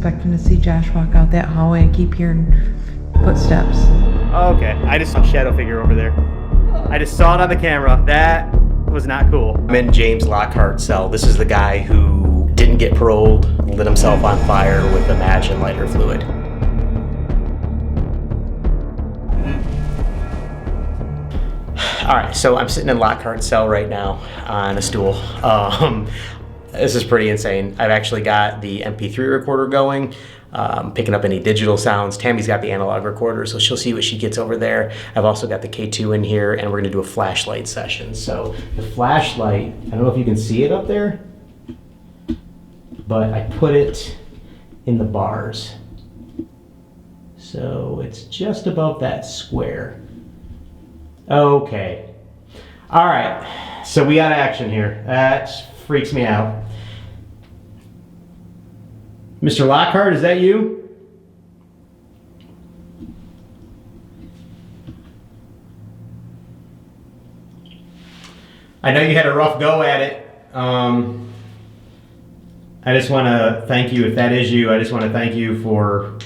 expecting to see Josh walk out that hallway. I keep hearing footsteps. Okay, I just saw a shadow figure over there. I just saw it on the camera. That was not cool. I'm in James Lockhart's cell. This is the guy who didn't get paroled, lit himself on fire with a match and lighter fluid. All right, so I'm sitting in Lockhart's cell right now on a stool. This is pretty insane. I've actually got the MP3 recorder going, picking up any digital sounds. Tammy's got the analog recorder, so she'll see what she gets over there. I've also got the K2 in here, and we're gonna do a flashlight session. So the flashlight, I don't know if you can see it up there, but I put it in the bars. So it's just above that square. Okay. All right, so we got action here. That freaks me out. Mr. Lockhart, is that you? I know you had a rough go at it. I just want to thank you, if that is you, I just want to thank you for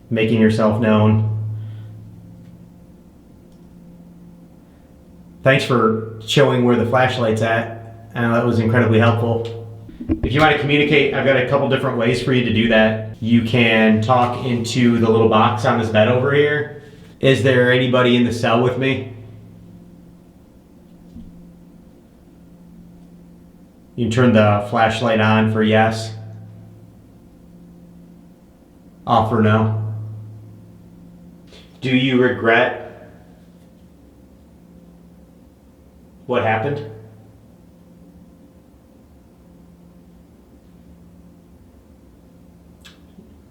making yourself known. Thanks for showing where the flashlight's at. I know that was incredibly helpful. If you want to communicate, I've got a couple different ways for you to do that. You can talk into the little box on this bed over here. Is there anybody in the cell with me? You can turn the flashlight on for yes. Off for no. Do you regret what happened?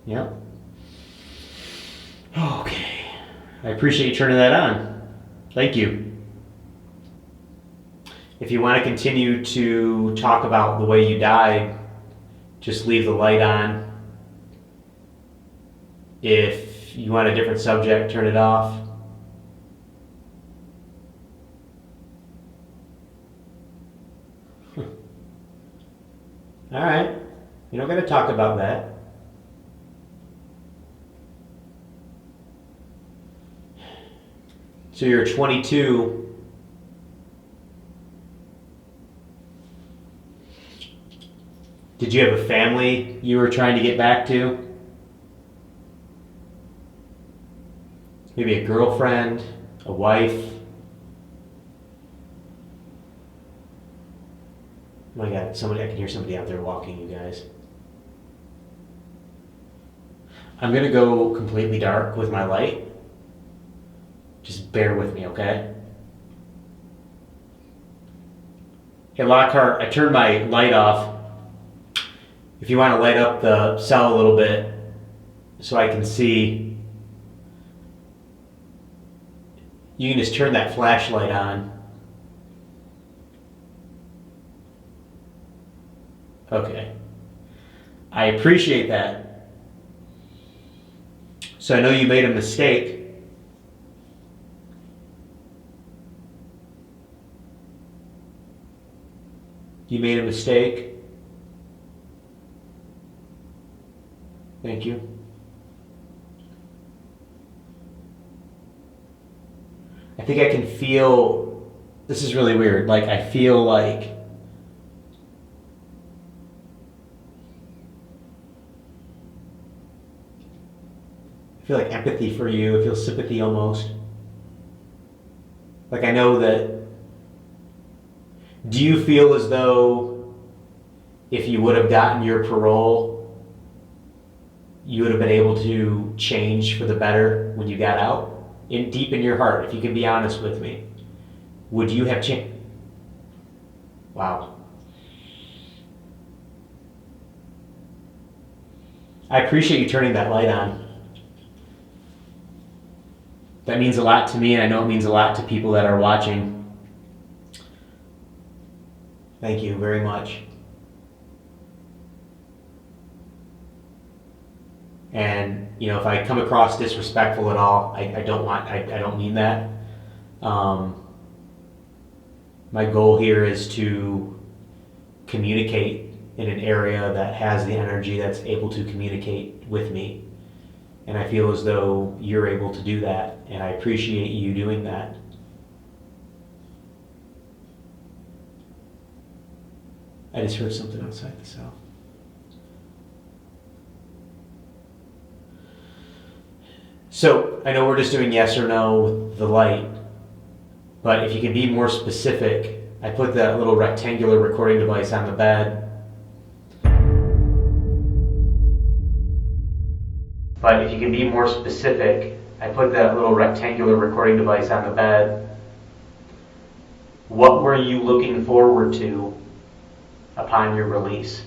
Yep. Okay. I appreciate you turning that on. Thank you. If you want to continue to talk about the way you died, just leave the light on. If you want a different subject, turn it off. All right, you don't got to talk about that. So you're 22. Did you have a family you were trying to get back to? Maybe a girlfriend, a wife? Oh my God, I can hear somebody out there walking, you guys. I'm gonna go completely dark with my light. Just bear with me, okay? Hey Lockhart, I turned my light off. If you want to light up the cell a little bit so I can see, you can just turn that flashlight on. Okay. I appreciate that. So I know you made a mistake. You made a mistake. Thank you. I think I can feel, this is really weird, like I feel like empathy for you. I feel sympathy almost. Like I know that, do you feel as though if you would have gotten your parole, you would have been able to change for the better when you got out? Deep in your heart, if you can be honest with me, would you have changed? Wow. I appreciate you turning that light on. That means a lot to me, and I know it means a lot to people that are watching. Thank you very much. And you know, if I come across disrespectful at all, I don't mean that. My goal here is to communicate in an area that has the energy that's able to communicate with me. And I feel as though you're able to do that, and I appreciate you doing that. I just heard something outside the cell. So I know we're just doing yes or no with the light, but if you can be more specific, I put that little rectangular recording device on the bed. But if you can be more specific, I put that little rectangular recording device on the bed. What were you looking forward to upon your release?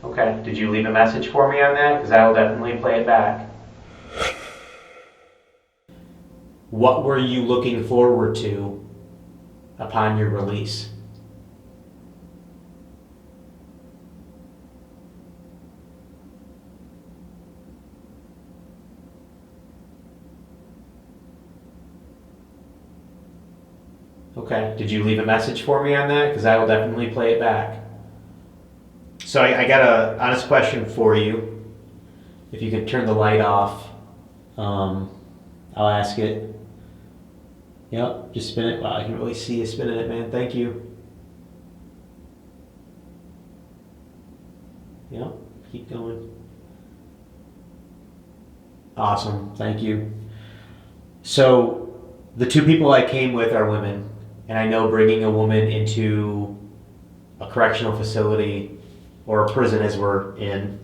Okay, did you leave a message for me on that? Because I will definitely play it back. What were you looking forward to upon your release? Okay, did you leave a message for me on that? Because I will definitely play it back. So I got an honest question for you. If you could turn the light off, I'll ask it. Yep, just spin it. Wow, I can really see you spinning it, man. Thank you. Yep, keep going. Awesome, thank you. So the two people I came with are women, and I know bringing a woman into a correctional facility or a prison as we're in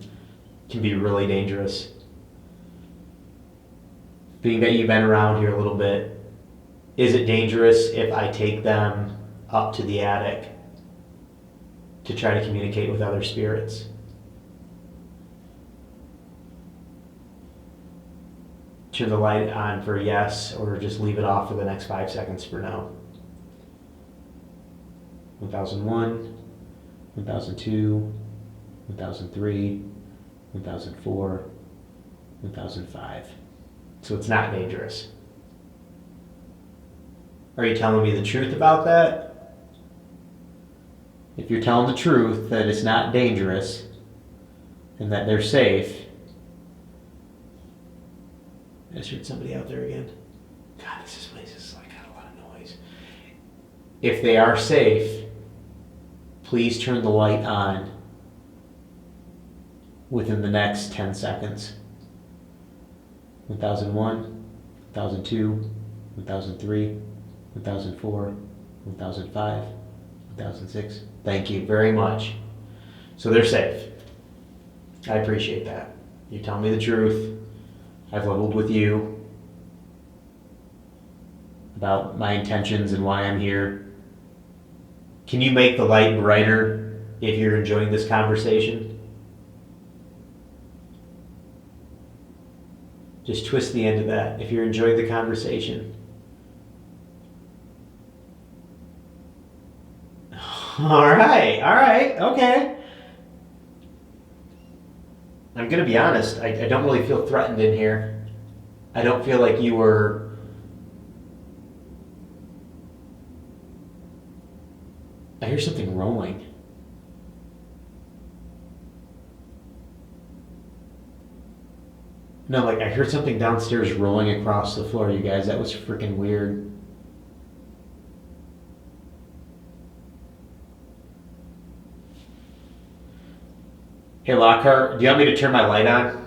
can be really dangerous. Being that you've been around here a little bit, is it dangerous if I take them up to the attic to try to communicate with other spirits? Turn the light on for yes, or just leave it off for the next 5 seconds for no. 1001, 1002, 1003, 1004, 1005. So it's not dangerous. Are you telling me the truth about that? If you're telling the truth that it's not dangerous and that they're safe. I just heard somebody out there again. God, this place is like got a lot of noise. If they are safe, please turn the light on within the next 10 seconds. 1001, 1002, 1003, 1004, 1005, 1006. Thank you very much. So they're safe. I appreciate that. You tell me the truth. I've leveled with you about my intentions and why I'm here. Can you make the light brighter if you're enjoying this conversation? Just twist the end of that if you're enjoying the conversation. All right, okay. I'm going to be honest, I don't really feel threatened in here. I don't feel like you were... I hear something rolling. No, like I heard something downstairs rolling across the floor, you guys. That was freaking weird. Hey Lockhart, do you want me to turn my light on?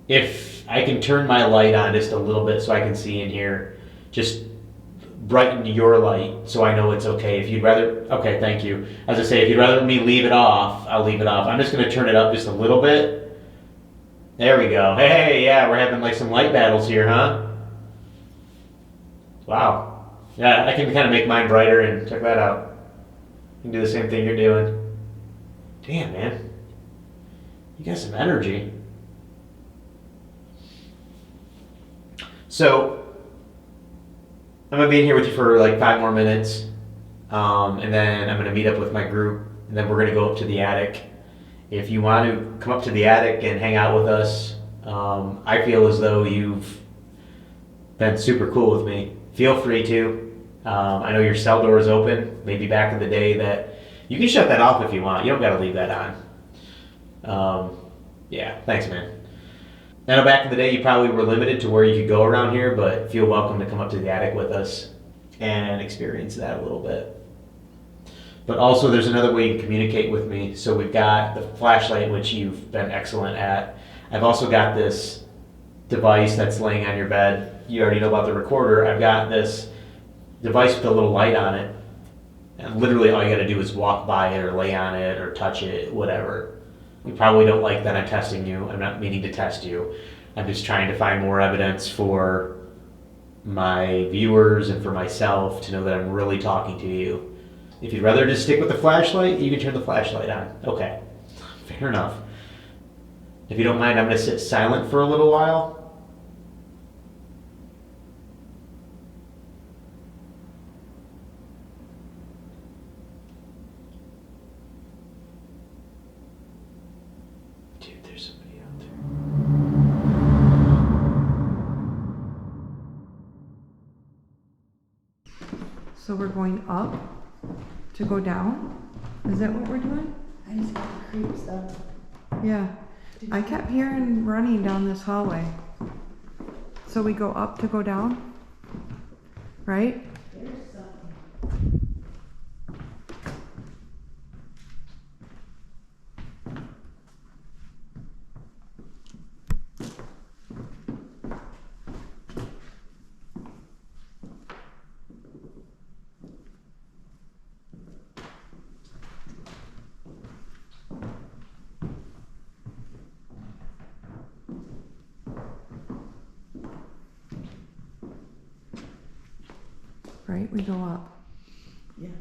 If I can turn my light on just a little bit so I can see in here, just brighten your light so I know it's okay. If you'd rather, okay, thank you. As I say, if you'd rather me leave it off, I'll leave it off. I'm just going to turn it up just a little bit. There we go. Hey, yeah, we're having like some light battles here, huh? Wow. Yeah, I can kind of make mine brighter and check that out. You can do the same thing you're doing. Damn, man. You got some energy. So, I'm going to be in here with you for like 5 more minutes. And then I'm going to meet up with my group and then we're going to go up to the attic. If you want to come up to the attic and hang out with us, I feel as though you've been super cool with me. Feel free to. I know your cell door is open. Maybe back in the day that you can shut that off if you want. You don't got to leave that on. Yeah, thanks, man. I know back in the day you probably were limited to where you could go around here, but feel welcome to come up to the attic with us and experience that a little bit. But also there's another way you can communicate with me. So we've got the flashlight, which you've been excellent at. I've also got this device that's laying on your bed. You already know about the recorder. I've got this device with a little light on it. And literally all you gotta do is walk by it or lay on it or touch it, whatever. You probably don't like that I'm testing you. I'm not meaning to test you. I'm just trying to find more evidence for my viewers and for myself to know that I'm really talking to you. If you'd rather just stick with the flashlight, you can turn the flashlight on. Okay, fair enough. If you don't mind, I'm gonna sit silent for a little while. Dude, there's somebody out there. So we're going up to go down? Is that what we're doing? I just got the creeps up. Yeah. I kept hearing running down this hallway. So we go up to go down? Right? There's something. Right? We go up. Yes.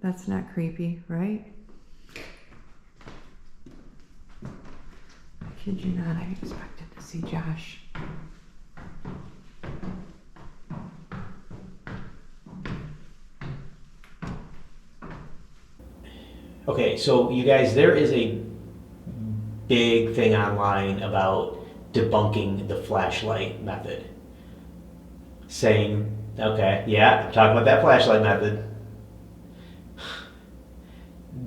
That's not creepy, right? I kid you not, I expected to see Josh. Okay, so you guys, there is a big thing online about debunking the flashlight method. Saying, okay, yeah, I'm talking about that flashlight method.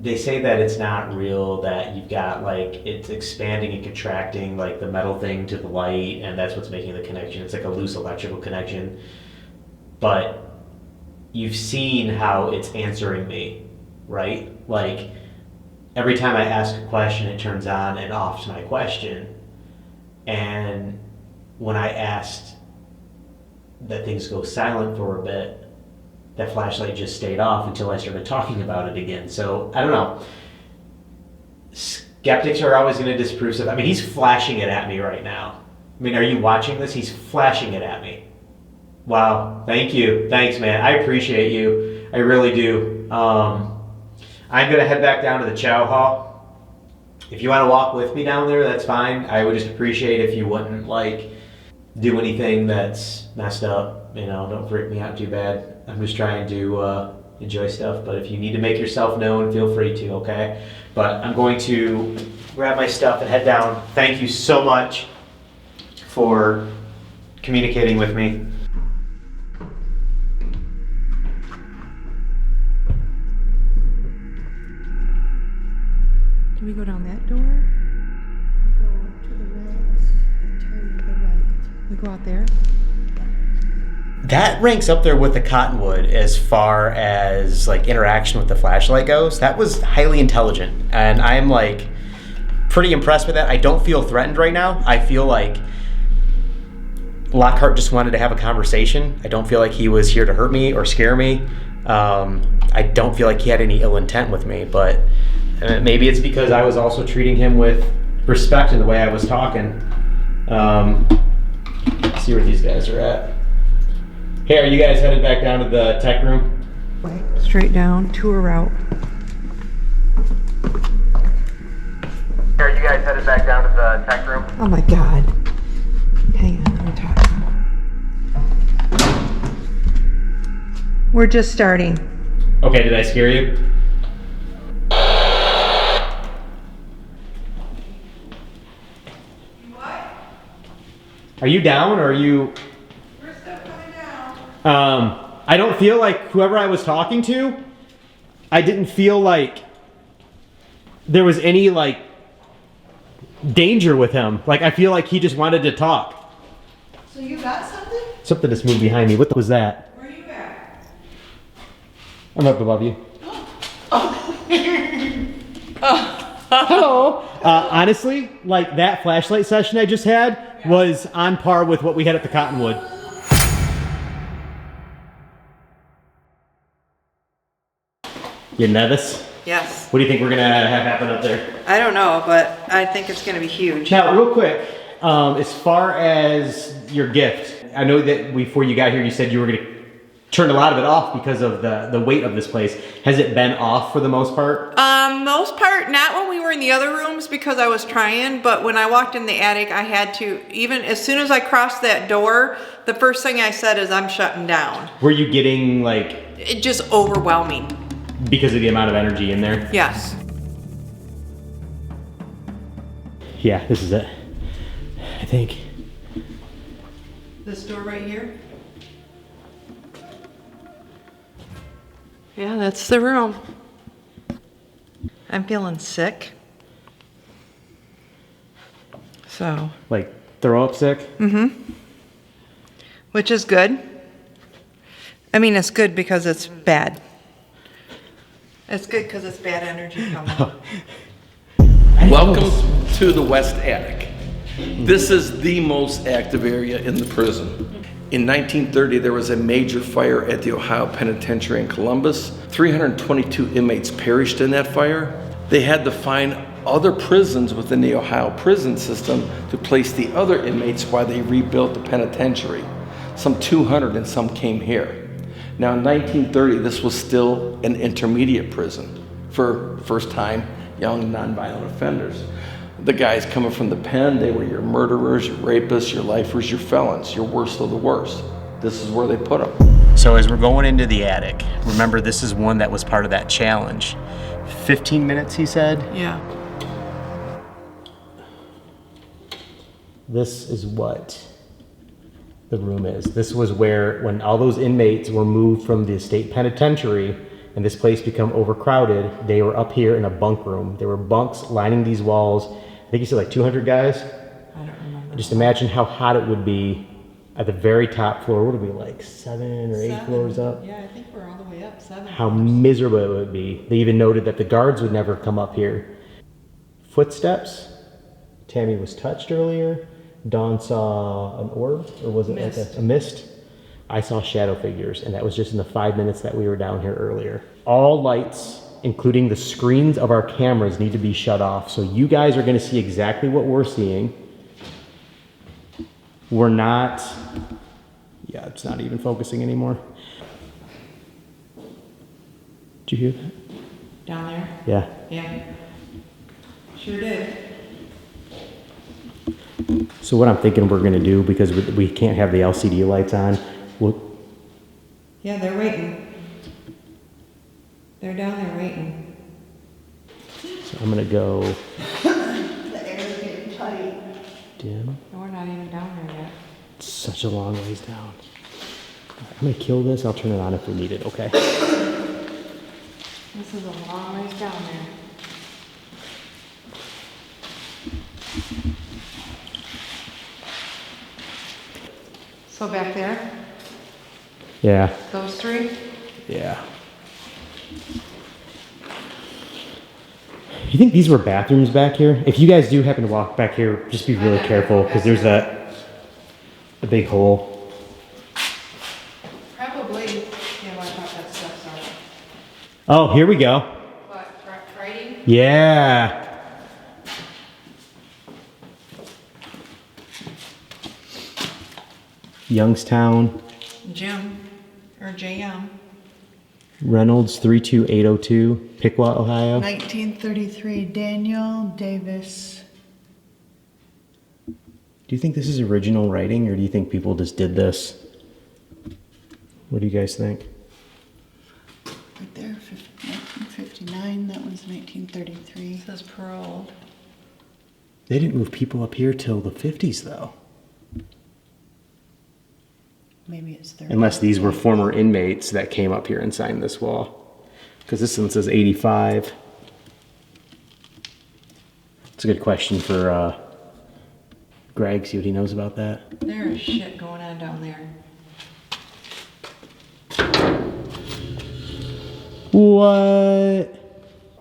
They say that it's not real, that you've got like, it's expanding and contracting like the metal thing to the light, and that's what's making the connection. It's like a loose electrical connection. But you've seen how it's answering me, right? Like, every time I ask a question, it turns on and off to my question. And when I asked that things go silent for a bit, that flashlight just stayed off until I started talking about it again. So, I don't know. Skeptics are always going to disprove stuff. I mean, he's flashing it at me right now. I mean, are you watching this? He's flashing it at me. Wow. Thank you. Thanks, man. I appreciate you. I really do. I'm going to head back down to the chow hall. If you want to walk with me down there, that's fine. I would just appreciate if you wouldn't, like, do anything that's messed up. You know, don't freak me out too bad. I'm just trying to enjoy stuff. But if you need to make yourself known, feel free to, okay? But I'm going to grab my stuff and head down. Thank you so much for communicating with me. Do we go down that door? We go to the racks and turn to the right. We go out there? That ranks up there with the Cottonwood as far as like interaction with the flashlight goes. That was highly intelligent, and I'm like pretty impressed with that. I don't feel threatened right now. I feel like Lockhart just wanted to have a conversation. I don't feel like he was here to hurt me or scare me. I don't feel like he had any ill intent with me, but maybe it's because I was also treating him with respect in the way I was talking. Let's see where these guys are at. Hey, are you guys headed back down to the tech room? Straight down, tour route. Are you guys headed back down to the tech room? Oh my God. Hang on, let me talk. We're just starting. Okay, did I scare you? Are you down or are you? We're still coming down. I don't feel like whoever I was talking to, I didn't feel like there was any like danger with him. Like I feel like he just wanted to talk. So you got something? Something just moved behind me. What was that? Where are you at? I'm up above you. Hello. Honestly, like that flashlight session I just had was on par with what we had at the Cottonwood. You nervous? Yes. What do you think we're gonna have happen up there? I don't know, but I think it's going to be huge. Now, real quick, as far as your gift, I know that before you got here, you said you were gonna turn a lot of it off because of the weight of this place. Has it been off for the most part? Most part, not when we were in the other rooms because I was trying, but when I walked in the attic, I had to, even as soon as I crossed that door, the first thing I said is I'm shutting down. Were you getting like... It just overwhelming. Because of the amount of energy in there? Yes. Yeah, this is it. I think. This door right here? Yeah, that's the room. I'm feeling sick. So. Like throw up sick? Mm-hmm. Which is good. I mean, it's good because it's bad. It's good because it's bad energy coming. Welcome to the West Attic. This is the most active area in the prison. In 1930, there was a major fire at the Ohio Penitentiary in Columbus. 322 inmates perished in that fire. They had to find other prisons within the Ohio prison system to place the other inmates while they rebuilt the penitentiary. Some 200 and some came here. Now in 1930, this was still an intermediate prison for first-time young nonviolent offenders. The guys coming from the pen, they were your murderers, your rapists, your lifers, your felons, your worst of the worst. This is where they put them. So as we're going into the attic, remember this is one that was part of that challenge. 15 minutes, he said? Yeah. This is what the room is. This was where, when all those inmates were moved from the state penitentiary and this place become overcrowded, they were up here in a bunk room. There were bunks lining these walls. I think you said like 200 guys. I don't remember. Just imagine how hot it would be at the very top floor. What would it be, like 7 or 8 floors up? Yeah, I think we're all the way up, 7. How miserable it would be. They even noted that the guards would never come up here. Footsteps. Tammy was touched earlier. Dawn saw an orb, or was it Mist. like a mist? I saw shadow figures, and that was just in the 5 minutes that we were down here earlier. All lights, including the screens of our cameras, need to be shut off. So you guys are gonna see exactly what we're seeing. We're not, yeah, it's not even focusing anymore. Did you hear that? Down there? Yeah. Yeah. Sure did. So what I'm thinking we're gonna do, because we can't have the LCD lights on, Yeah, they're waiting. They're down there waiting. so I'm gonna go The air's getting tight. dim. No, we're not even down there yet. It's such a long ways down. I'm gonna kill this, I'll turn it on if we need it, okay? This is a long ways down there. So back there, Yeah, those 3? yeah. You think these were bathrooms back here? If you guys do happen to walk back here, just be really careful, because there's a big hole. Probably. Yeah, what about that stuff, sorry. Oh, here we go. What, writing? Yeah. Youngstown, Jim, or JM. Reynolds 32802, Piqua, Ohio. 1933, Daniel Davis. Do you think this is original writing, or do you think people just did this? What do you guys think? Right there, 1959. That one's 1933. It says paroled. They didn't move people up here till the 50s, though. Maybe it's 30. Unless these were former inmates that came up here and signed this wall. Because this one says 85. It's a good question for Greg, see what he knows about that. There is shit going on down there. What?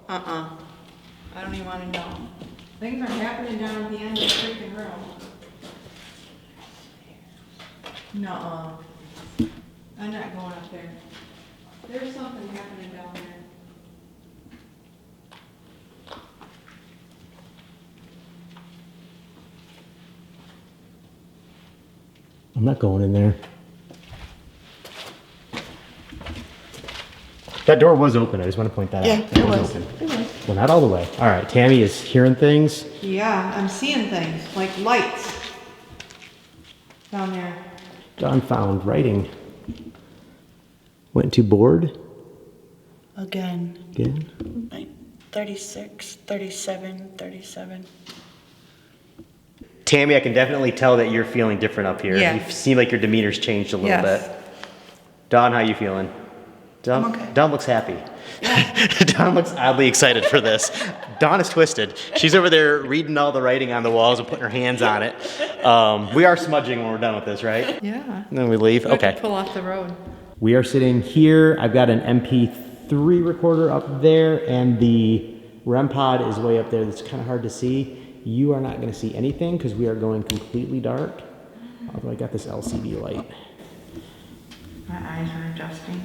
I don't even want to know. Things are happening down at the end of the freaking room. Nuh-uh. I'm not going up there. There's something happening down there. I'm not going in there. That door was open. I just want to point that out. it was. Open. It was. Well, not all the way. All right, Tammy is hearing things. Yeah, I'm seeing things, like lights. Down there. John found writing. Went to board Again. again. Like 36, 37, 37. Tammy, I can definitely tell that you're feeling different up here. Yeah. You seem like your demeanor's changed a little Yes. bit. Don, how you feeling? Don, I'm okay. Don looks happy. Don looks oddly excited for this. Dawn is twisted. She's over there reading all the writing on the walls and putting her hands on it. We are smudging when we're done with this, right? Yeah. And then we leave? We have to Okay. pull off the road. We are sitting here. I've got an MP3 recorder up there, and the REM pod is way up there. That's kind of hard to see. You are not going to see anything because we are going completely dark. Although I got this LCD light. My eyes are adjusting.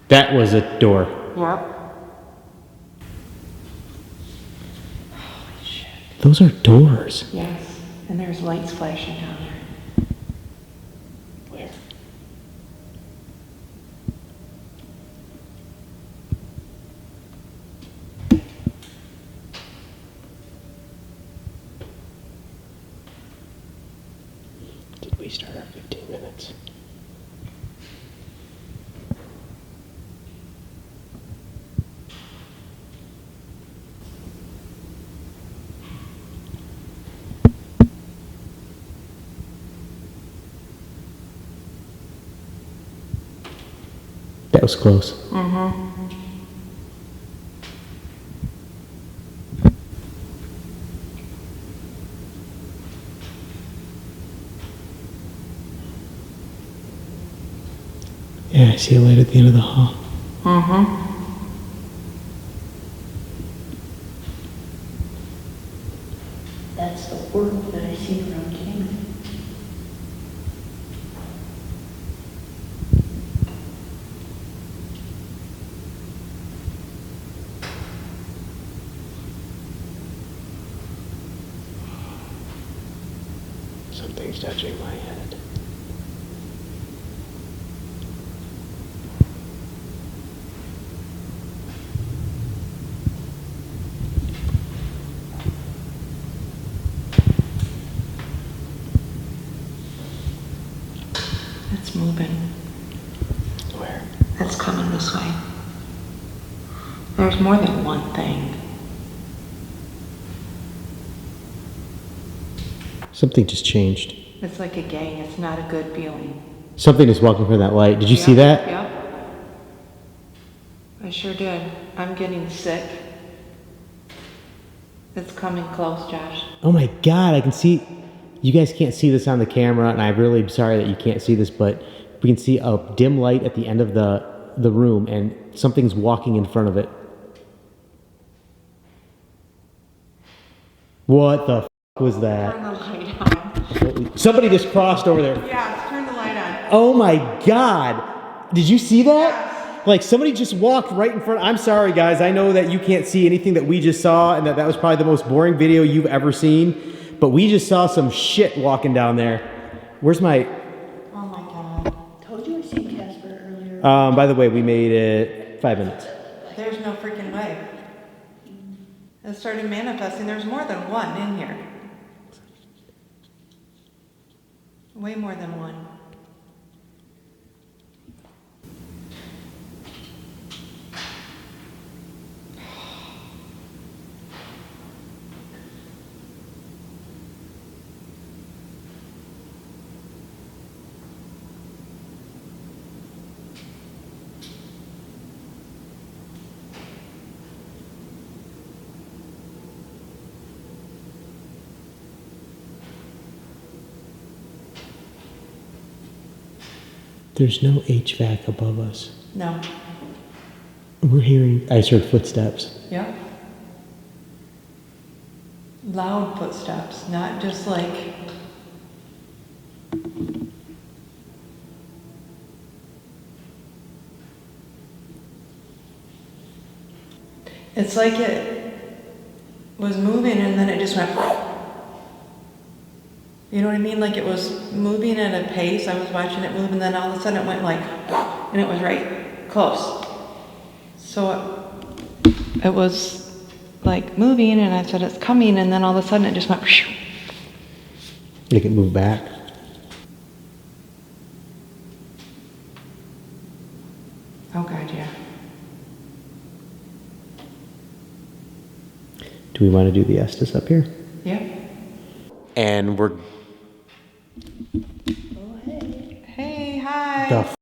That was a door. Yep. Those are doors. Yes. And there's lights flashing down there. Where? Did we start our 15 minutes? That was close. Yeah, I see a light at the end of the hall. That's the world that I see around Tammy. Something's touching my head. It's moving. Where? It's coming this way. There's more than one thing. Something just changed. It's like a gang. It's not a good feeling. Something is walking from that light. Did you see that? Yep. I sure did. I'm getting sick. It's coming close, Josh. Oh my God, I can see. You guys can't see this on the camera, and I'm really sorry that you can't see this, but we can see a dim light at the end of the room, and something's walking in front of it. What the f was that? Turn the light on. Somebody just crossed over there. Yeah, turn the light on. Oh my God. Did you see that? Like somebody just walked right in front. I'm sorry guys. I know that you can't see anything that we just saw and that was probably the most boring video you've ever seen. But we just saw some shit walking down there. Where's my... Oh my God. Told you I seen Casper earlier. by the way, we made it 5 minutes. There's no freaking way. It started manifesting. There's more than one in here. Way more than one. There's no HVAC above us. No. We're hearing, I heard footsteps. Yep. Loud footsteps, not just like. It's like it was moving and then it just went. You know what I mean? Like it was moving at a pace. I was watching it move and then all of a sudden it went like, and it was right close. So it was like moving and I said it's coming and then all of a sudden it just went. Make it move back. Oh God, yeah. Do we want to do the Estes up here? Yep. And we're Hey, hi. the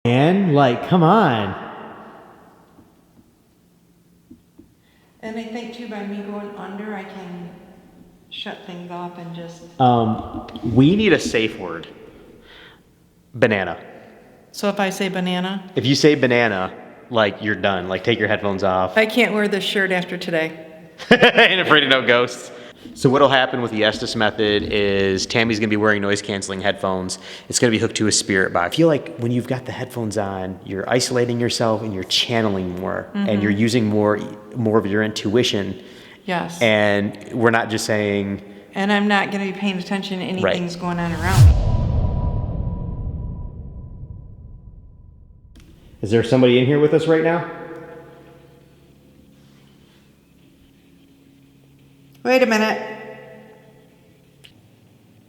man, like, come on. And I think too, by me going under, I can shut things off and just. We need a safe word. Banana. So if I say banana, If you say banana, like, you're done. Like, take your headphones off. I can't wear this shirt after today. Ain't afraid of no ghosts. So what'll happen with the Estes method is Tammy's gonna be wearing noise canceling headphones. It's gonna be hooked to a spirit box. I feel like when you've got the headphones on, you're isolating yourself and you're channeling more, and you're using more of your intuition. Yes. And we're not just saying. And I'm not going to be paying attention to anything's going on around me. Is there somebody in here with us right now? Wait a minute.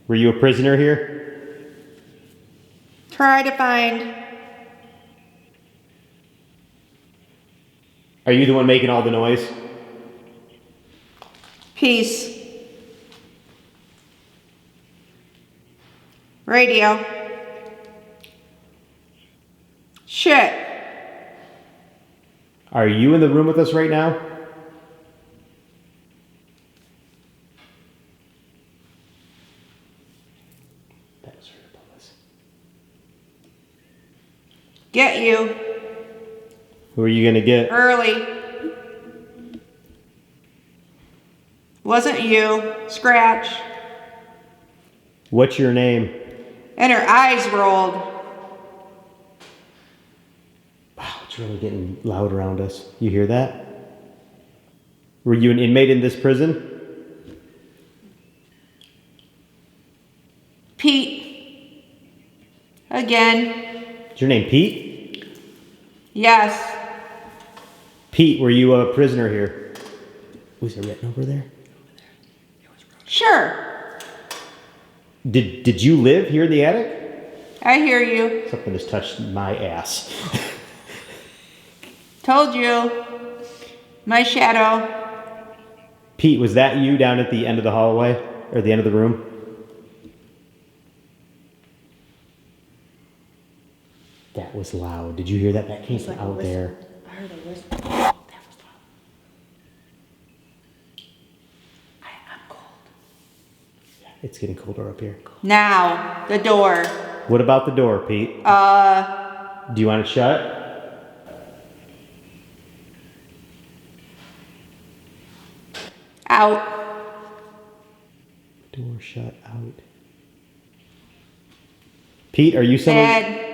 Were you a prisoner here? Try to find. Are you the one making all the noise? Peace. Radio. Shit. Are you in the room with us right now? That was right above us. Get you. Who are you gonna get? Early. Wasn't you. Scratch. What's your name? And her eyes rolled. Wow, it's really getting loud around us. You hear that? Were you an inmate in this prison? Pete. Again. Is your name Pete? Yes. Pete, were you a prisoner here? Was there written over there? Sure. Did you live here in the attic? I hear you. Something has touched my ass. Told you. My shadow. Pete, was that you down at the end of the hallway? Or the end of the room? That was loud. Did you hear that? That came from out there. I heard a whisper. That was loud. I'm cold. It's getting colder up here. Now, the door. What about the door, Pete? Do you want it shut? Out. Door shut out. Pete, are you somebody? Bed.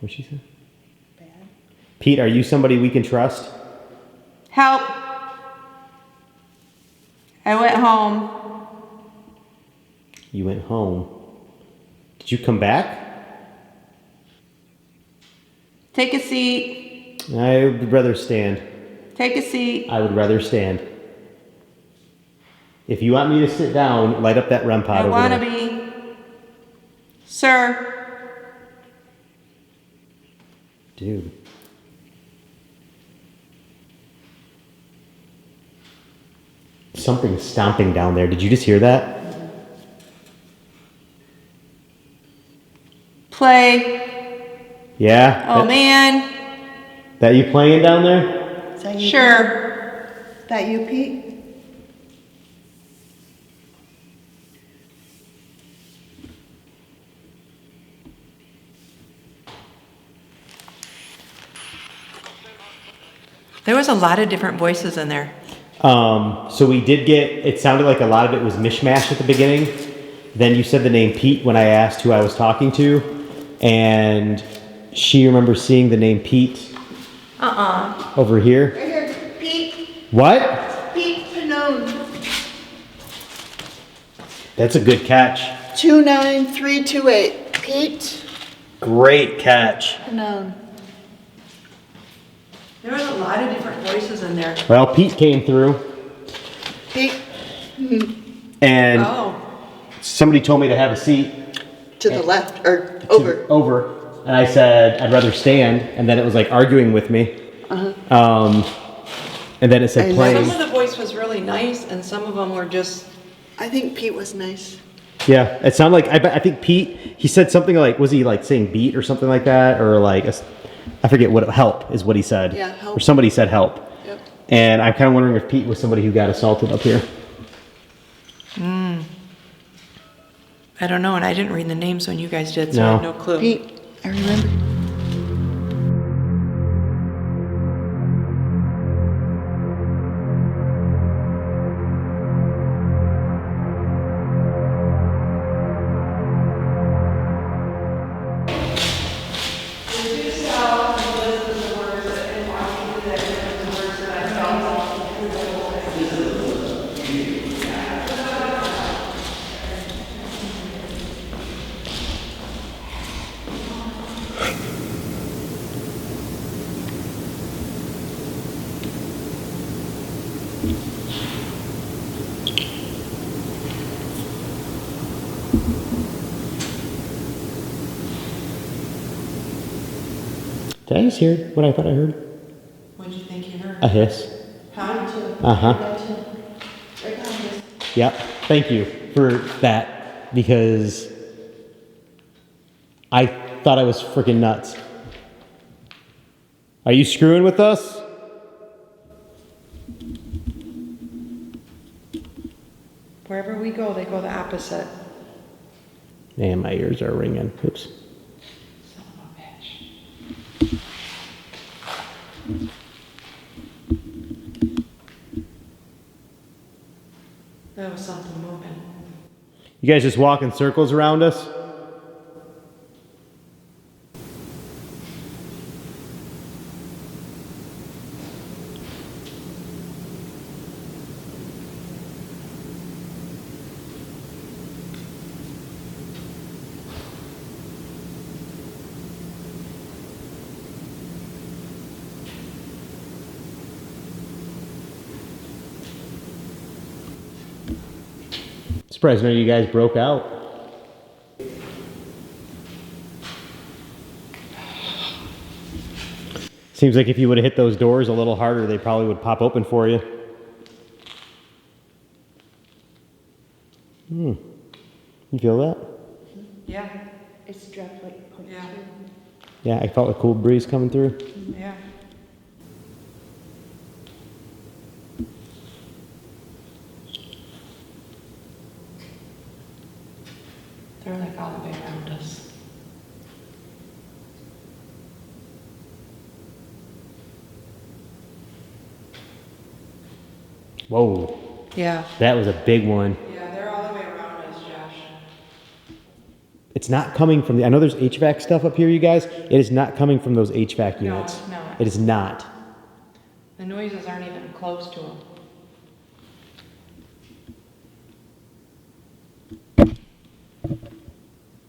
What'd she say? Pete, are you somebody we can trust? Help. I went home. You went home. Did you come back? Take a seat. I would rather stand. Take a seat. I would rather stand. If you want me to sit down, light up that REM pod I over want to there. be. Sir. Dude. Something's stomping down there. Did you just hear that? Play. Yeah? Oh, man. That you playing down there? Is that you? Sure. Is that you, Pete? There was a lot of different voices in there. So we did get, it sounded like a lot of it was mishmash at the beginning. Then you said the name Pete when I asked who I was talking to. And she remembers seeing the name Pete over here. Right here, Pete. What? Pete Pannone. That's a good catch. 29328. Pete Great catch. Pannone. There was a lot of different voices in there. Well, Pete came through Pete and Oh. somebody told me to have a seat to the left or over. over. And I said, I'd rather stand. And then it was like arguing with me. And then it said I know. playing. Some of the voice was really nice, and some of them were just. I think Pete was nice. Yeah, it sounded like, I think Pete, he said something like, was he like saying beat or something like that? Or like, I forget what, help is what he said. Yeah, help. Or somebody said help. Yep. And I'm kind of wondering if Pete was somebody who got assaulted up here. I don't know, and I didn't read the names when you guys did, so No. I had no clue. Pete, I remember. Did I just hear what I thought I heard? What'd you think you heard? A hiss. Huh? Uh-huh. Yep. Thank you for that, because I thought I was freaking nuts. Are you screwing with us? Wherever we go, they go the opposite. Man, my ears are ringing. Oops. Son of a bitch. There was something moving. You guys just walk in circles around us? Surprised none of you guys broke out. Seems like if you would have hit those doors a little harder, they probably would pop open for you. You feel that? Yeah, It's dropped like 0.2. yeah, Yeah, I felt a cool breeze coming through. yeah. They're like all the way around us. Whoa, Yeah. that was a big one. Yeah, they're all the way around us, Josh. It's not coming from the, I know there's HVAC stuff up here, you guys. It is not coming from those HVAC No, units. it's not. It is not. The noises aren't even close to them.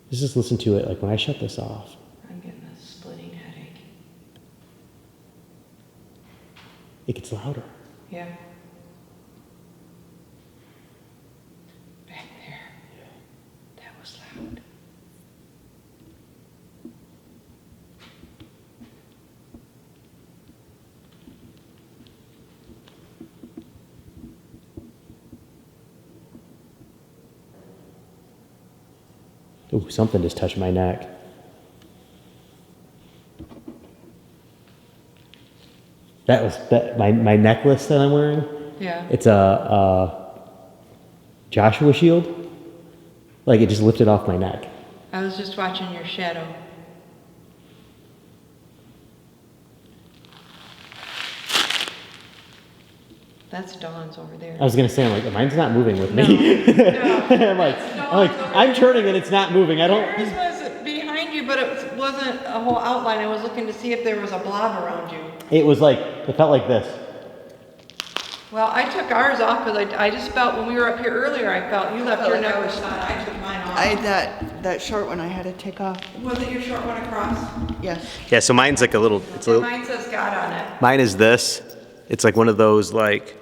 Let's just listen to it, like when I shut this off. I'm getting a splitting headache. It gets louder. Yeah. Back there. That was loud. Ooh, something just touched my neck. That was my necklace that I'm wearing. Yeah. It's a Joshua shield. Like, it just lifted off my neck. I was just watching your shadow. That's Dawn's over there. I was gonna say, I'm like, mine's not moving with me. I'm turning and it's not moving. I don't. Yours was behind you, but it wasn't a whole outline. I was looking to see if there was a blob around you. It was like, it felt like this. Well, I took ours off because I just felt when we were up here earlier, I felt you left your necklace on. I took mine off. I had that short one I had to take off. Was it your short one across? Yes. Yeah, so mine's like a little. Mine says God on it. Mine is this. It's like one of those like.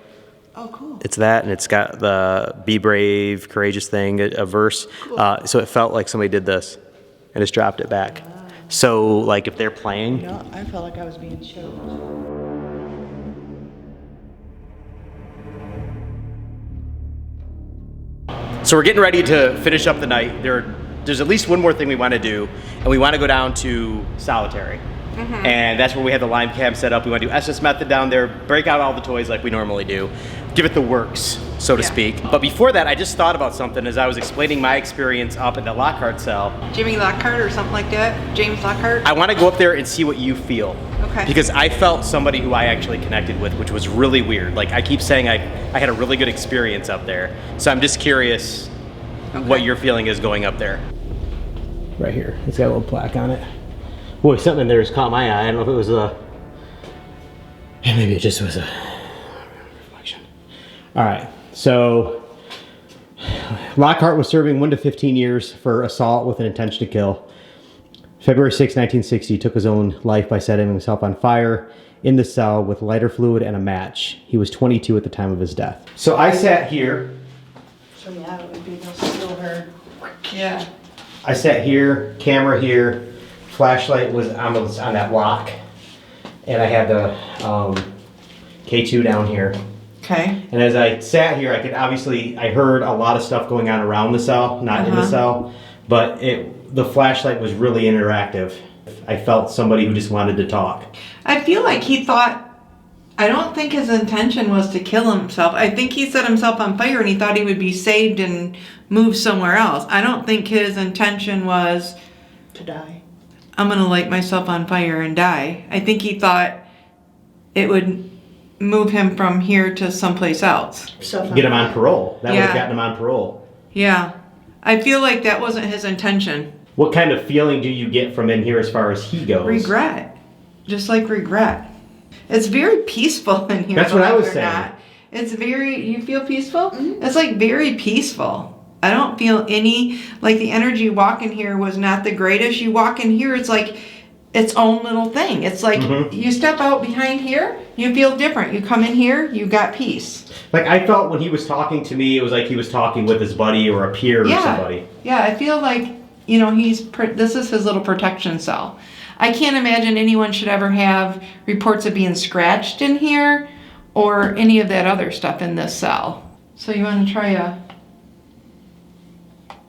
Oh, cool. It's that, and it's got the "Be brave, courageous" thing, a verse. Cool. So it felt like somebody did this, and just dropped it back. So like if they're playing. No, I felt like I was being choked. So we're getting ready to finish up the night. There's at least one more thing we want to do, and we want to go down to solitary. And that's where we have the lime cam set up. We want to do Estes Method down there, break out all the toys like we normally do, give it the works, so to speak. But before that, I just thought about something as I was explaining my experience up in the Lockhart cell. Jimmy Lockhart or something like that? James Lockhart? I want to go up there and see what you feel. Okay. Because I felt somebody who I actually connected with, which was really weird. Like, I keep saying I had a really good experience up there. So I'm just curious what your feeling is going up there. Right here. It's got a little plaque on it. Boy, something in there has caught my eye. I don't know if it was maybe it just was a reflection. All right, so Lockhart was serving 1 to 15 years for assault with an intention to kill. February 6, 1960, he took his own life by setting himself on fire in the cell with lighter fluid and a match. He was 22 at the time of his death. So I sat here. So yeah, it would be no silver. Yeah. I sat here, camera here. Flashlight was on that lock, and I had the K2 down here. Okay. And as I sat here, I heard a lot of stuff going on around the cell, not in the cell, but the flashlight was really interactive. I felt somebody who just wanted to talk. I feel like he thought, I don't think his intention was to kill himself. I think he set himself on fire and he thought he would be saved and move somewhere else. I don't think his intention was To die. I'm going to light myself on fire and die. I think he thought it would move him from here to someplace else. Get him on parole. That would have gotten him on parole. Yeah. I feel like that wasn't his intention. What kind of feeling do you get from in here as far as he goes? Regret. Just like regret. It's very peaceful in here. That's what I was believe it or saying. not. It's you feel peaceful? It's like very peaceful. I don't feel like the energy walking here was not the greatest. You walk in here, it's like its own little thing. It's like you step out behind here, you feel different. You come in here, you got peace. Like I felt when he was talking to me, it was like he was talking with his buddy or a peer or somebody. Yeah, I feel like, this is his little protection cell. I can't imagine anyone should ever have reports of being scratched in here or any of that other stuff in this cell. So you want to try a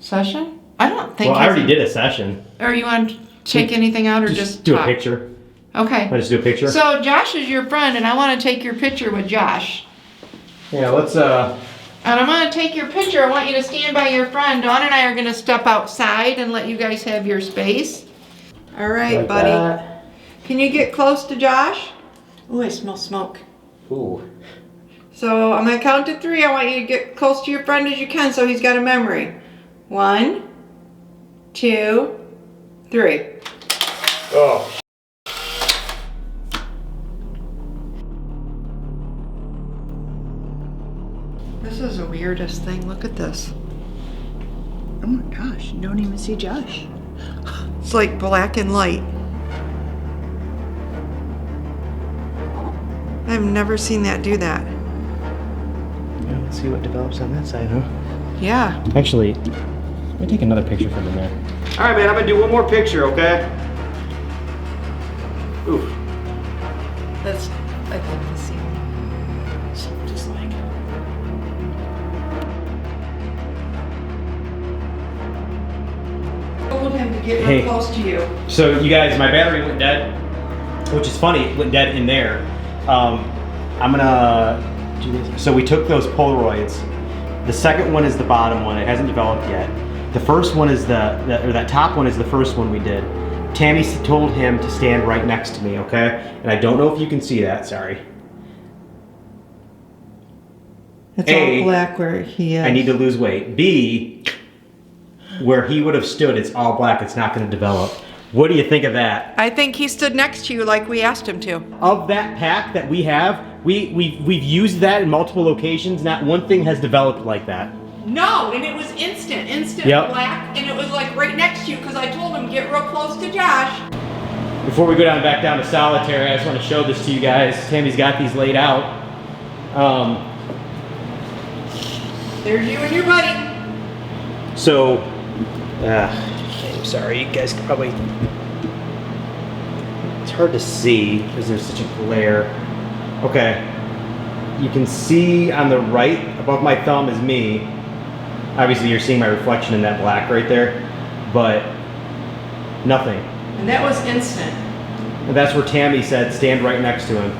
session? I don't think. Well, I already did a session. Or you want to take anything out or just do talk? a picture. Okay. I just do a picture. So Josh is your friend, and I want to take your picture with Josh. Yeah, let's. And I'm going to take your picture. I want you to stand by your friend. Dawn and I are going to step outside and let you guys have your space. All right, like buddy. that. Can you get close to Josh? Ooh, I smell smoke. Ooh. So I'm going to count to 3. I want you to get close to your friend as you can so he's got a memory. 1, 2, 3. Oh. This is the weirdest thing. Look at this. Oh my gosh, you don't even see Josh. It's like black and light. I've never seen that do that. Yeah, let's see what develops on that side, huh? Yeah. Actually, let me take another picture from in there. All right, man, I'm gonna do one more picture, okay? Oof. That's, I love the scene. So just like. told him to get Hey. real close to you. So you guys, my battery went dead, which is funny, it went dead in there. I'm gonna do this. So we took those Polaroids. The second one is the bottom one, it hasn't developed yet. The first one is that top one is the first one we did. Tammy told him to stand right next to me, okay? And I don't know if you can see that, sorry. It's A, all black where he is. I need to lose weight. B, where he would have stood, it's all black, it's not gonna develop. What do you think of that? I think he stood next to you like we asked him to. Of that pack that we have, we've used that in multiple locations, not one thing has developed like that. No, and it was instant Yep. black, and it was like right next to you because I told him get real close to Josh. Before we go back down to solitary, I just want to show this to you guys. Tammy's got these laid out. There's you and your buddy. So, I'm sorry, you guys can probably, it's hard to see because there's such a glare. Okay, you can see on the right above my thumb is me. Obviously you're seeing my reflection in that black right there, but nothing. And that was instant. And that's where Tammy said stand right next to him.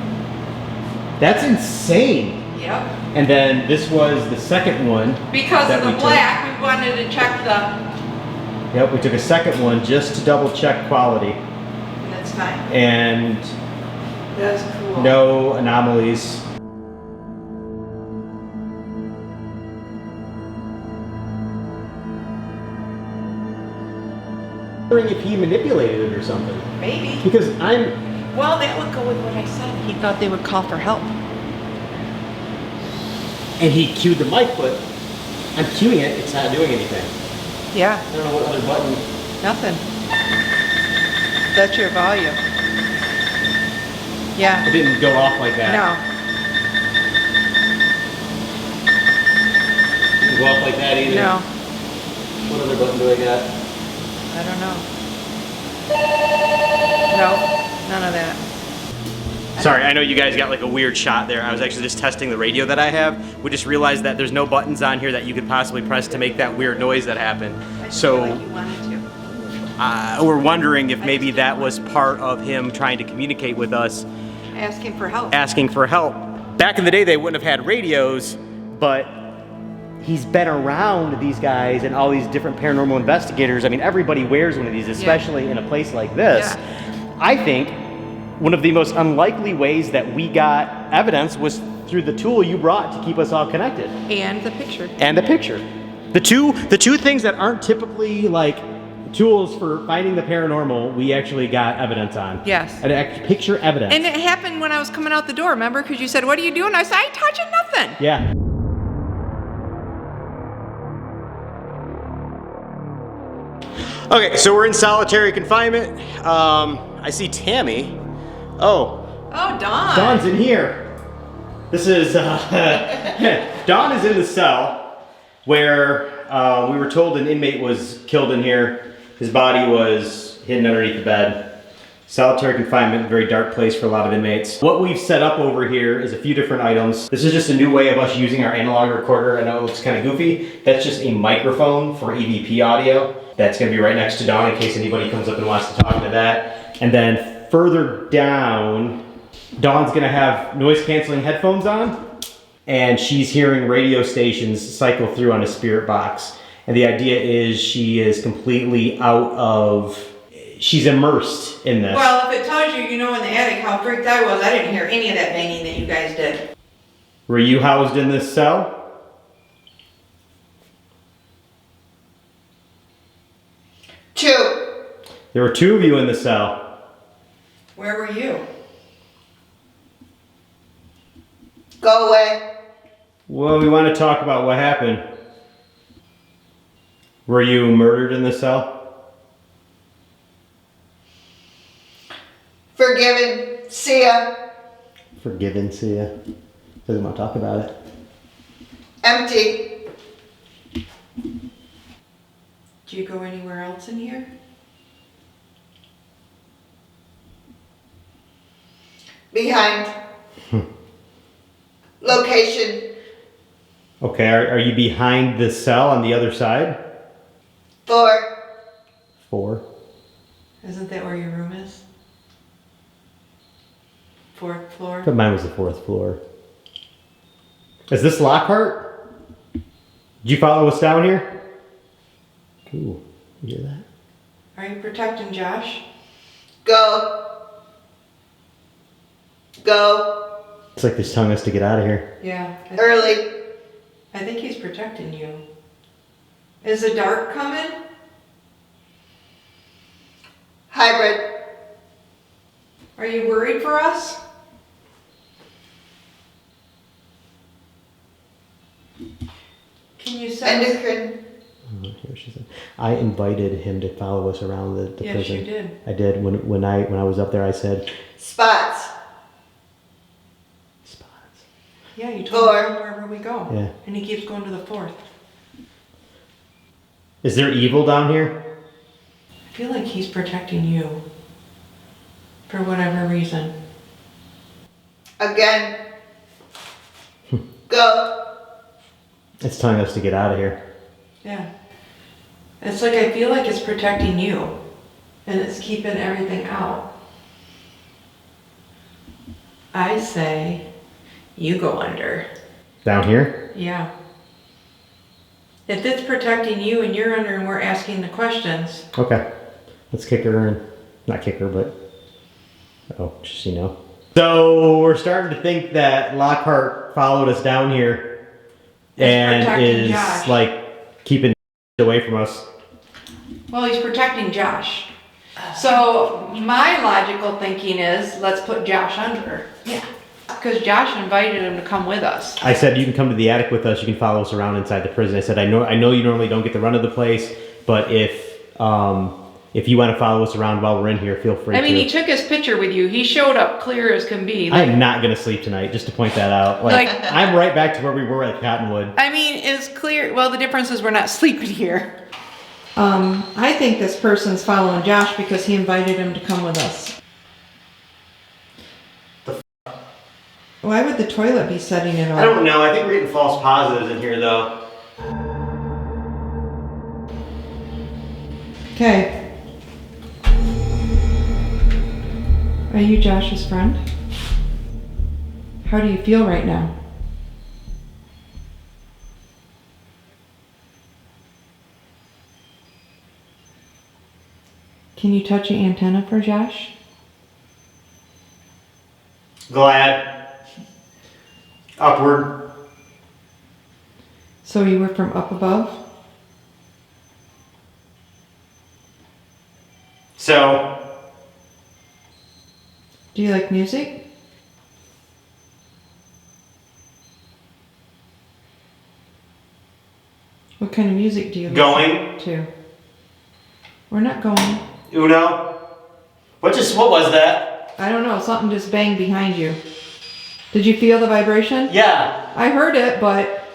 That's insane. Yep. And then this was the second one. Because that of the we took. black, we wanted to check the... Yep, we took a second one just to double check quality. And that's fine. And That's cool. no anomalies. I'm wondering if he manipulated it or something. Maybe. Because I'm... Well, that would go with what I said. He thought they would call for help. And he cued the mic, but I'm cueing it, it's not doing anything. Yeah. I don't know what other button. Nothing. That's your volume. Yeah. It didn't go off like that. No. It didn't go off like that either. No. What other button do I got? I don't know. No. None of that. Sorry, I know you guys got like a weird shot there. I was actually just testing the radio that I have. We just realized that there's no buttons on here that you could possibly press to make that weird noise that happened. So Like you wanted to. we're wondering if maybe that was part of him trying to communicate with us, Asking for help. asking for help. Back in the day, they wouldn't have had radios, but he's been around these guys and all these different paranormal investigators. I mean, everybody wears one of these, especially in a place like this. Yeah. I think one of the most unlikely ways that we got evidence was through the tool you brought to keep us all connected. And the picture. And a picture. The two things that aren't typically like tools for finding the paranormal, we actually got evidence on. Yes. Picture evidence. And it happened when I was coming out the door, remember? Because you said, what are you doing? I said, I ain't touching nothing. Yeah. Okay, so we're in solitary confinement. I see Tammy. Oh, Oh, Dawn. Dawn's in here. This is, Dawn is in the cell where we were told an inmate was killed in here. His body was hidden underneath the bed. Solitary confinement, very dark place for a lot of inmates. What we've set up over here is a few different items. This is just a new way of us using our analog recorder. I know it looks kind of goofy. That's just a microphone for EVP audio. That's gonna be right next to Dawn in case anybody comes up and wants to talk to that. And then further down, Dawn's gonna have noise canceling headphones on, and she's hearing radio stations cycle through on a spirit box. And the idea is she is completely she's immersed in this. Well, if it tells you, you know, in the attic how freaked I was, I didn't hear any of that banging that you guys did. Were you housed in this cell? Two. There were two of you in the cell. Where were you? Go away. Well, we want to talk about what happened. Were you murdered in the cell? Forgiven. See ya. Forgiven, see ya. Doesn't want to talk about it. Empty. Did you go anywhere else in here? Behind. Location. Okay, are you behind the cell on the other side? 4. 4. Isn't that where your room is? 4th floor? But mine was the 4th floor. Is this Lockhart? Did you follow us down here? Cool. You hear that? Are you protecting Josh? Go. Go. It's like they're telling us to get out of here. Yeah. Early. I think he's protecting you. Is the dark coming? Hybrid. Are you worried for us? Can you send us? Endocrine. Oh, here she said. I invited him to follow us around the Yes, prison. you did. I did. When I was up there, I said, Spots. spots. Yeah, you told him 4. wherever we go. Yeah. And he keeps going to the 4th. Is there evil down here? I feel like he's protecting you. For whatever reason. Again. Go. It's telling us to get out of here. Yeah. It's like I feel like it's protecting you. And it's keeping everything out. I say, you go under. Down here? Yeah. If it's protecting you and you're under and we're asking the questions, Okay. Let's kick her in. Not kick her, but... Oh, just so you know. So, we're starting to think that Lockhart followed us down here and protecting is, Josh. like, keeping away from us. well, he's protecting Josh. So my logical thinking is, let's put Josh under. Yeah. Because Josh invited him to come with us. I said, you can come to the attic with us. You can follow us around inside the prison. I said, I know you normally don't get the run of the place, but if you want to follow us around while we're in here, feel free I mean, to. he took his picture with you. He showed up clear as can be. I am not going to sleep tonight, just to point that out. Like, I'm right back to where we were at Cottonwood. I mean, it's clear. Well, the difference is we're not sleeping here. I think this person's following Josh because he invited him to come with us. Why would the toilet be setting it off? I don't know. I think we're getting false positives in here, though. Okay. Are you Josh's friend? How do you feel right now? Can you touch your antenna for Josh? Glad. Upward. So you were from up above? So, Do you like music? What kind of music do you Going. listen to? We're not going. Uno. What was that? I don't know, something just banged behind you. Did you feel the vibration? Yeah. I heard it, but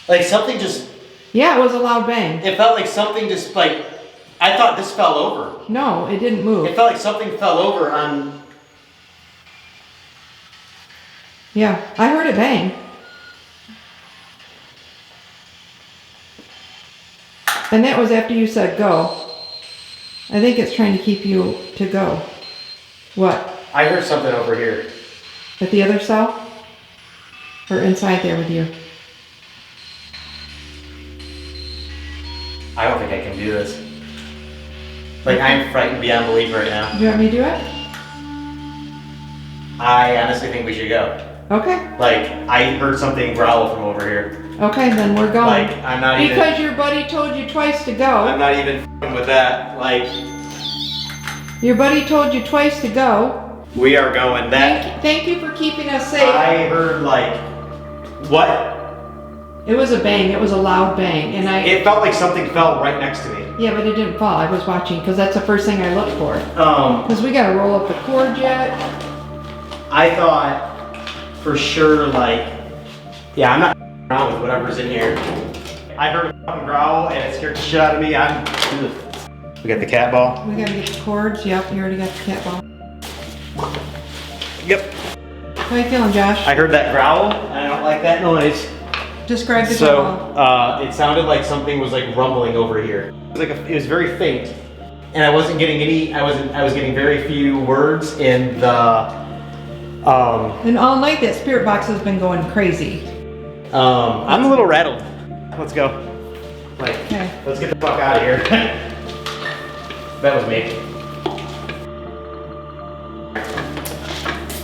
Like something just, yeah, it was a loud bang. it felt like something just like, I thought this fell over. No, it didn't move. It felt like something fell over on, Yeah, I heard it bang. And that was after you said go. I think it's trying to keep you to go. What? I heard something over here. At the other cell? Or inside there with you? I don't think I can do this. Like, I'm frightened beyond belief right now. Do you want me to do it? I honestly think we should go. Okay. Like, I heard something growl from over here. Okay, then we're going. Like, I'm not even, Because your buddy told you twice to I'm go. not even f***ing with that. Like, Your buddy told you twice to go. we are going. That, Thank you for keeping us safe. I heard like, what? It was a bang. It was a loud bang. And It felt like something fell right next to me. yeah, but it didn't fall. I was watching because that's the first thing I looked for. Um, Because we got to roll up the cord yet. I thought for sure, like, yeah, I'm not around with whatever's in here. I heard a fucking growl and it scared the shit out of me. We got the cat ball. We got to get the cords. Yep, you already got the cat ball. Yep. How you feeling, Josh? I heard that growl and I don't like that noise. Describe the So, growl. it sounded like something was like rumbling over here. It was very faint, and I wasn't getting any. I was getting very few words in the. And all night that spirit box has been going crazy. I'm a little rattled. Let's go. Like, Okay. let's get the fuck out of here. That was me.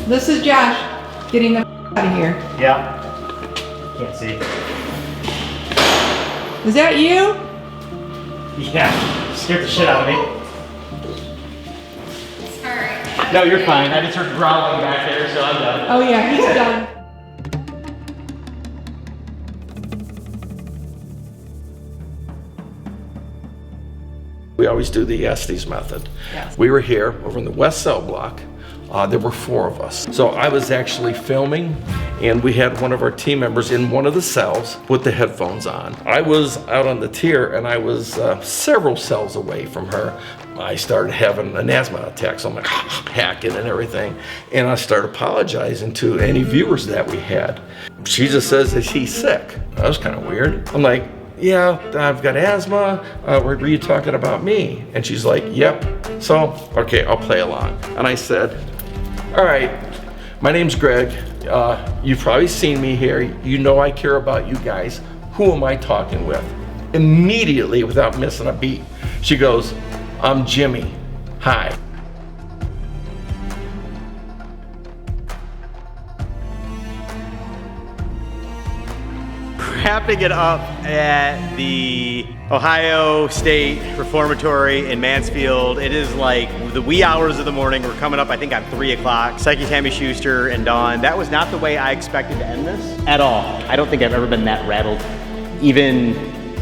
This is Josh getting the out of here. Yeah. Can't see. Is that you? Yeah. Scared the shit out of me. No, you're fine. I just heard growling back there, so I'm done. Oh yeah, he's done. We always do the Estes method. Yes. We were here over in the West Cell Block. There were 4 of us. So I was actually filming, and we had one of our team members in one of the cells with the headphones on. I was out on the tier, and I was several cells away from her. I started having an asthma attack, so I'm like hacking and everything. And I started apologizing to any viewers that we had. She just says that she's sick. That was kind of weird. I'm like, yeah, I've got asthma. Were you talking about me? And she's like, yep. So, okay, I'll play along. And I said, all right, my name's Greg. You've probably seen me here. You know I care about you guys. Who am I talking with? Immediately, without missing a beat, she goes, I'm Jimmy. Hi. Wrapping it up at the Ohio State Reformatory in Mansfield. It is like the wee hours of the morning. We're coming up, I think, on 3 o'clock. Psyche Tammy Schuster and Dawn. That was not the way I expected to end this at all. I don't think I've ever been that rattled, even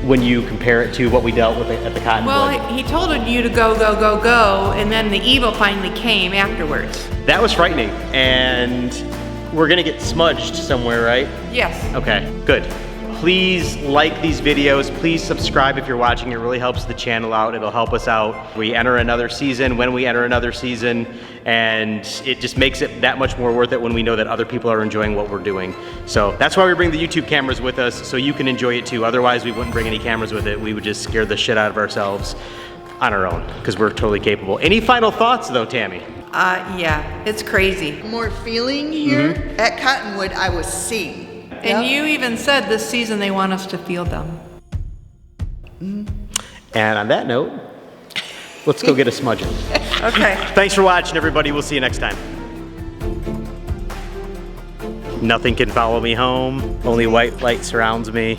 when you compare it to what we dealt with at the Cottonwood. Well, he told you to go, go, go, go, and then the evil finally came afterwards. That was frightening, and we're gonna get smudged somewhere, right? Yes. Okay, good. Please like these videos. Please subscribe if you're watching. It really helps the channel out. It'll help us out. We enter another season, when we enter another season, and it just makes it that much more worth it when we know that other people are enjoying what we're doing. So that's why we bring the YouTube cameras with us, so you can enjoy it too. Otherwise, we wouldn't bring any cameras with it. We would just scare the shit out of ourselves on our own, because we're totally capable. Any final thoughts though, Tammy? Yeah, it's crazy. More feeling here. At Cottonwood, I was seen. And you even said this season they want us to feel them. And on that note, let's go get a smudging. Okay. Thanks for watching, everybody. We'll see you next time. Nothing can follow me home. Only white light surrounds me.